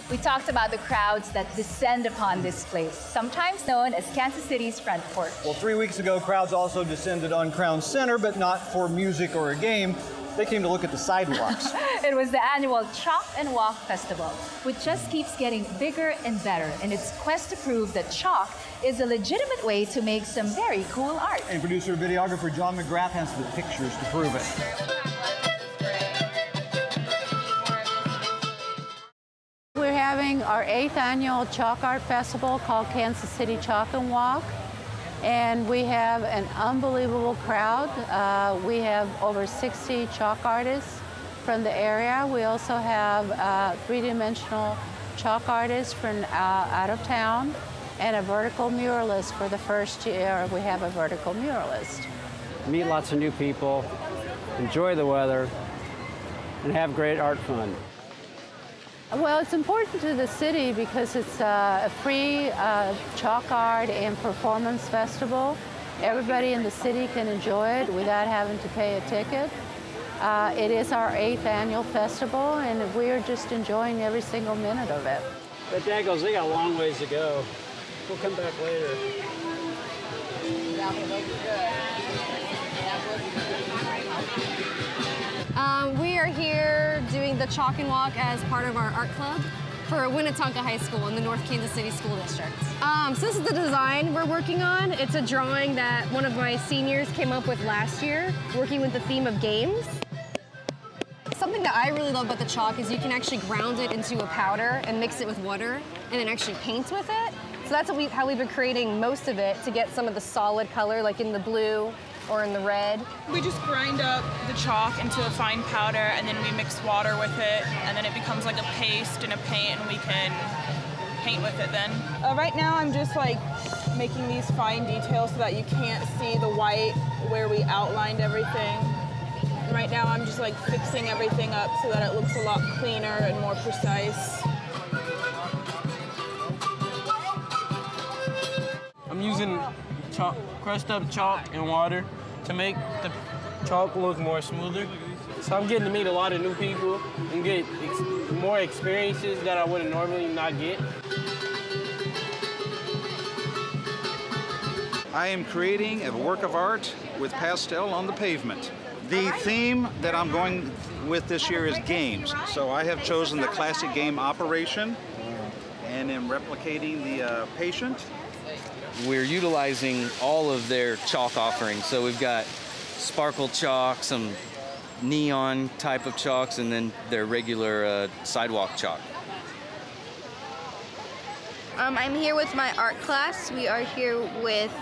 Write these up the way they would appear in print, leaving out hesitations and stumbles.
We talked about the crowds that descend upon this place, sometimes known as Kansas City's front porch. Well, 3 weeks ago, crowds also descended on Crown Center, but not for music or a game. They came to look at the sidewalks. It was the annual Chalk and Walk Festival, which just keeps getting bigger and better in its quest to prove that chalk is a legitimate way to make some very cool art. And producer-videographer John McGrath has the pictures to prove it. We're having our 8th annual Chalk Art Festival called Kansas City Chalk and Walk. And we have an unbelievable crowd. We have over 60 chalk artists from the area. We also have three-dimensional chalk artists from out of town and a vertical muralist. For the first year, we have a vertical muralist. Meet lots of new people, enjoy the weather, and have great art fun. Well, it's important to the city because it's a free chalk art and performance festival. Everybody in the city can enjoy it without having to pay a ticket. It is our 8th annual festival, and we're just enjoying every single minute of it. But Daggles, they got a long ways to go. We'll come back later. We are here doing the Chalk and Walk as part of our art club for Winnetonka High School in the North Kansas City School District. So this is the design we're working on. It's a drawing that one of my seniors came up with last year, working with the theme of games. Something that I really love about the chalk is you can actually ground it into a powder and mix it with water and then actually paint with it. So that's how we've been creating most of it to get some of the solid color, like in the blue or in the red. We just grind up the chalk into a fine powder and then we mix water with it and then it becomes like a paste and a paint and we can paint with it then. Right now I'm just like making these fine details so that you can't see the white where we outlined everything. And right now I'm just like fixing everything up so that it looks a lot cleaner and more precise. I'm using crushed up chalk and water to make the chalk look more smoother. So I'm getting to meet a lot of new people and get more experiences that I would normally not get. I am creating a work of art with pastel on the pavement. The theme that I'm going with this year is games. So I have chosen the classic game Operation and am replicating the patient. We're utilizing all of their chalk offerings. So we've got sparkle chalk, some neon type of chalks, and then their regular sidewalk chalk. I'm here with my art class. We are here with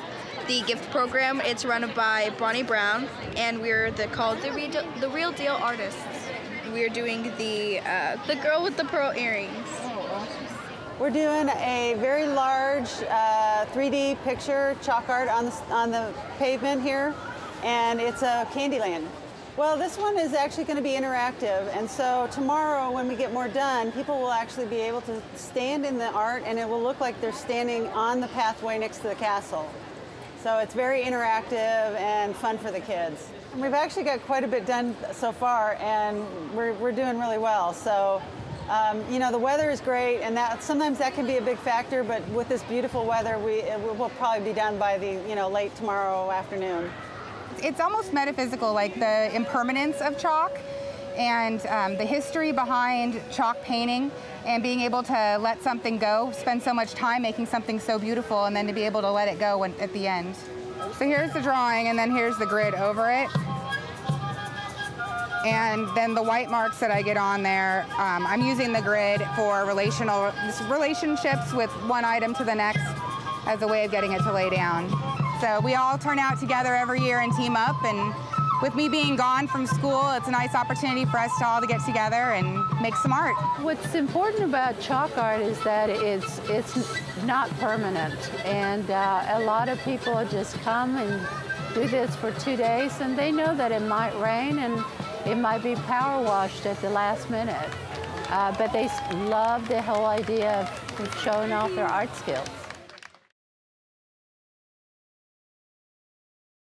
the gift program. It's run by Bonnie Brown, and we're called the Real Deal Artists. We're doing the girl with the pearl earrings. We're doing a very large 3D picture chalk art on the pavement here, and it's a Candyland. Well, this one is actually going to be interactive, and so tomorrow when we get more done, people will actually be able to stand in the art and it will look like they're standing on the pathway next to the castle. So it's very interactive and fun for the kids. And we've actually got quite a bit done so far, and we're doing really well. So. You know, the weather is great, and sometimes that can be a big factor, but with this beautiful weather, we'll probably be done by the, late tomorrow afternoon. It's almost metaphysical, like the impermanence of chalk and the history behind chalk painting and being able to let something go, spend so much time making something so beautiful, and then to be able to let it go at the end. So here's the drawing, and then here's the grid over it. And then the white marks that I get on there, I'm using the grid for relationships with one item to the next as a way of getting it to lay down. So we all turn out together every year and team up, and with me being gone from school, it's a nice opportunity for us to all to get together and make some art. What's important about chalk art is that it's not permanent, and a lot of people just come and do this for 2 days, and they know that it might rain and it might be power washed at the last minute, but they love the whole idea of showing off their art skills.